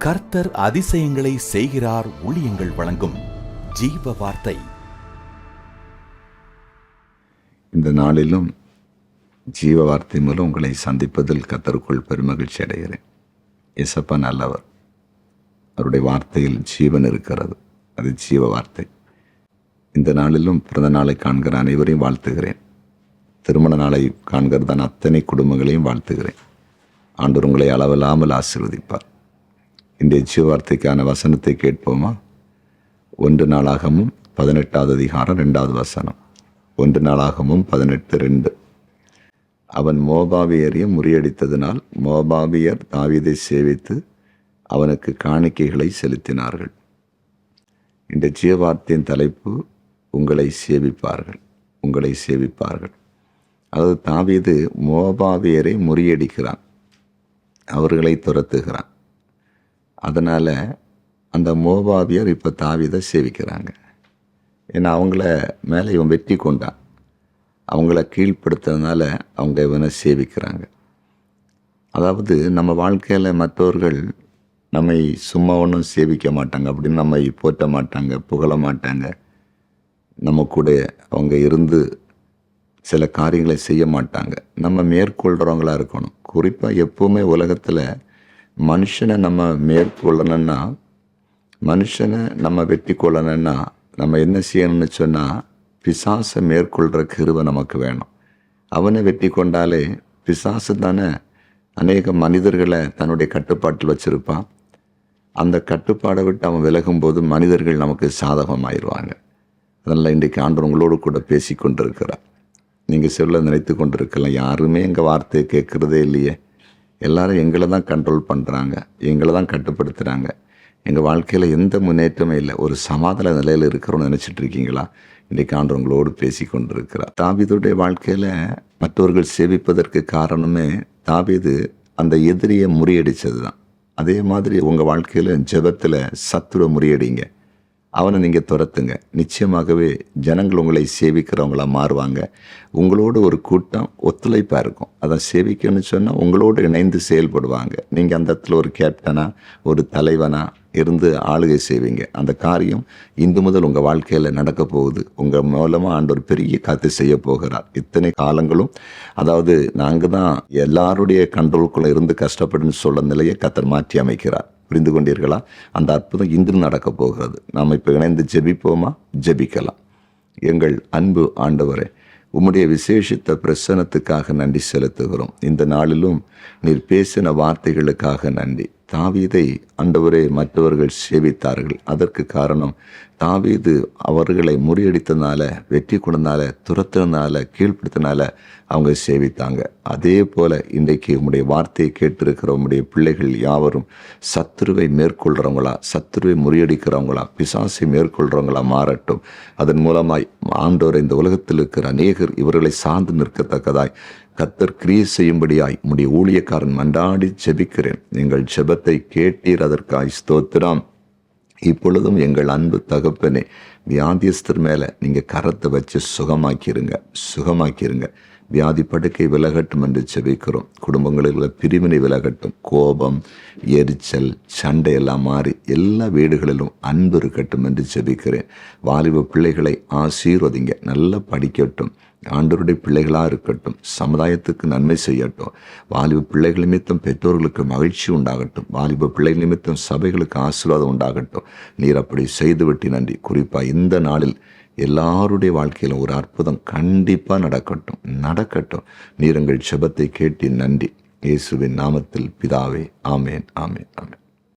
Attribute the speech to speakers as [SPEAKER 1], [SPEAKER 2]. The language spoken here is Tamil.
[SPEAKER 1] கர்த்தர் அதிசயங்களை செய்கிறார். ஊழியங்கள் வழங்கும் ஜீவ வார்த்தை.
[SPEAKER 2] இந்த நாளிலும் ஜீவ வார்த்தை மூலம் உங்களை சந்திப்பதில் கர்த்தருக்குள் பெருமகிழ்ச்சி அடைகிறேன். இயேசப்பா நல்லவர். அவருடைய வார்த்தையில் ஜீவன் இருக்கிறது. அது ஜீவ வார்த்தை. இந்த நாளிலும் பிறந்த நாளை காண்கிற அனைவரையும் வாழ்த்துகிறேன். திருமண நாளை காண்கிறதான அத்தனை குடும்பங்களையும் வாழ்த்துகிறேன். ஆண்டவர் உங்களை அளவில்லாமல் ஆசீர்வதிப்பார். இன்றைய ஜீவ வார்த்தைக்கான வசனத்தை கேட்போமா? 1 நாளாகமும் 18வது அதிகாரம் 2வது வசனம். 1 நாளாகமும் 18:2. அவன் மோபாபியரையும் முறியடித்ததினால் மோபாபியர் தாவீதை சேவித்து அவனுக்கு காணிக்கைகளை செலுத்தினார்கள். இந்த ஜீவ வார்த்தையின் தலைப்பு உங்களை சேவிப்பார்கள். உங்களை சேவிப்பார்கள். அதாவது தாவீது மோபாபியரை முறியடிக்கிறான், அவர்களை துரத்துகிறான். அதனால் அந்த மோபாபியர் இப்போ தாவீதை சேவிக்கிறாங்க. ஏன்னா அவங்கள மேலே இவன் வெற்றி கொண்டான். அவங்கள கீழ்ப்படுத்துறதுனால அவங்க இவனை சேவிக்கிறாங்க. அதாவது நம்ம வாழ்க்கையில் மற்றவர்கள் நம்மை சும்மா ஒன்றும் சேவிக்க மாட்டாங்க, அப்படின்னு நம்மை போற்ற மாட்டாங்க, புகழ மாட்டாங்க. நம்ம கூட அவங்க இருந்து சில காரியங்களை செய்ய மாட்டாங்க. நம்ம மேற்கொள்கிறவங்களாக இருக்கணும். குறிப்பாக எப்போவுமே உலகத்தில் மனுஷனை நம்ம மேற்கொள்ளணும்னா, மனுஷனை நம்ம வெற்றி கொள்ளணும்னா நம்ம என்ன செய்யணும்னு சொன்னால், பிசாசை மேற்கொள்கிற கிருபை நமக்கு வேணும். அவனை வெற்றி கொண்டாலே பிசாசு தானே அநேக மனிதர்களை தன்னுடைய கட்டுப்பாட்டில் வச்சுருப்பான். அந்த கட்டுப்பாடை விட்டு அவன் விலகும்போது மனிதர்கள் நமக்கு சாதகமாயிருவாங்க. அதனால் இன்றைக்கு ஆண்டவர் உங்களோடு கூட பேசி கொண்டிருக்கிறார். நீங்கள் சொல்ல நினைத்து கொண்டிருக்கலாம், யாருமே எங்கள் வார்த்தையை கேட்குறதே இல்லையே, எல்லாரும் எங்களை தான் கண்ட்ரோல் பண்ணுறாங்க, எங்களை தான் கட்டுப்படுத்துகிறாங்க, எங்கள் வாழ்க்கையில் எந்த முன்னேற்றமே இல்லை, ஒரு சமாதான நிலையில் இருக்கிறோன்னு நினச்சிட்டு இருக்கீங்களா? இன்றைக்கு ஆண்டவர் உங்களோடு பேசி கொண்டிருக்கிறார். தாவீதுடைய வாழ்க்கையில் மற்றவர்கள் சேவிப்பதற்கு காரணமே தாவீது அந்த எதிரியை முறியடித்தது தான். அதே மாதிரி உங்கள் வாழ்க்கையில் ஜெபத்தில் சத்துருவை முறியடிங்க, அவனை நீங்கள் துரத்துங்க. நிச்சயமாகவே ஜனங்கள் உங்களை சேவிக்கிறவங்களா மாறுவாங்க. உங்களோடு ஒரு கூட்டம் ஒத்துழைப்பாக இருக்கும். அதை சேவிக்கணும்னு சொன்னால் உங்களோடு இணைந்து செயல்படுவாங்க. நீங்கள் அந்த இடத்துல ஒரு கேப்டனா, ஒரு தலைவனா இருந்து ஆளுகை செய்வீங்க. அந்த காரியம் இன்று முதல் உங்கள் வாழ்க்கையில் நடக்க போகுது. உங்கள் மூலமாக ஆண்டவர் பெரிய காத்து செய்ய போகிறார். இத்தனை காலங்களும் அதாவது நாங்கள் தான் எல்லாருடைய கண்ட்ரோலுக்குள்ளே இருந்து கஷ்டப்படுன்னு சொல்ல நிலையை கர்த்தர் மாற்றி அமைக்கிறார். புரிந்து கொண்டீர்களா? அந்த அற்புதம் இன்று நடக்க போகிறது. நாம் இப்போ இணைந்து ஜெபிப்போமா? ஜெபிக்கலாம். எங்கள் அன்பு ஆண்டவரே, உம்முடைய விசேஷித்த பிரசன்னத்துக்காக நன்றி செலுத்துகிறோம். இந்த நாளிலும் நீர் பேசின வார்த்தைகளுக்காக நன்றி. தாவீதை ஆண்டவரே மற்றவர்கள் சேவித்தார்கள். அதற்கு காரணம் தாவீது அவர்களை முறியடித்தனால, வெற்றி கொண்டனால, துரத்தினால, கீழ்ப்படுத்தினால அவங்க சேவித்தாங்க. அதே போல இன்றைக்கு உம்முடைய வார்த்தையை கேட்டிருக்கிற உம்முடைய பிள்ளைகள் யாவரும் சத்துருவை மேற்கொள்கிறவங்களா, சத்துருவை முறியடிக்கிறவங்களா, பிசாசை மேற்கொள்கிறவங்களா மாறட்டும். அதன் மூலமாய் ஆண்டவர் இந்த உலகத்தில் இருக்கிற அநேகர் இவர்களை சார்ந்து நிற்கத்தக்கதாய் கர்த்தர் கிரியை செய்யும்படியாய் உம்முடைய ஊழியக்காரன் மன்றாடி ஜெபிக்கிறேன். எங்கள் ஜெபத்தை கேட்டீர், அதற்காய் ஸ்தோத்திரம். இப்பொழுதும் எங்கள் அன்பு தகப்பனே, வியாதியஸ்தர் மேலே நீங்கள் கரத்தை வச்சு சுகமாக்கிருங்க. வியாதி படுக்கை விலகட்டும் என்று ஜெபிக்கிறோம். குடும்பங்களில் பிரிவினை விலகட்டும். கோபம், எரிச்சல், சண்டை எல்லாம் மாறி எல்லா வீடுகளிலும் அன்பு இருக்கட்டும் என்று ஜெபிக்கிறேன். வாலிப பிள்ளைகளை ஆசீர்வதிங்க, நல்லா படிக்கட்டும், ஆண்டவருடைய பிள்ளைகளாக இருக்கட்டும், சமுதாயத்துக்கு நன்மை செய்யட்டும். வாலிப பிள்ளைகள் நிமித்தம் பெற்றோர்களுக்கு மகிழ்ச்சி உண்டாகட்டும். வாலிப பிள்ளைகள் நிமித்தம் சபைகளுக்கு ஆசீர்வாதம் உண்டாகட்டும். நீர் அப்படி செய்துவிட்டு நன்றி. குறிப்பாக இந்த நாளில் எல்லாருடைய வாழ்க்கையிலும் ஒரு அற்புதம் கண்டிப்பாக நடக்கட்டும். நீர் எங்கள் ஜெபத்தை கேட்டு நன்றி. இயேசுவின் நாமத்தில் பிதாவே, ஆமேன், ஆமேன், ஆமேன்.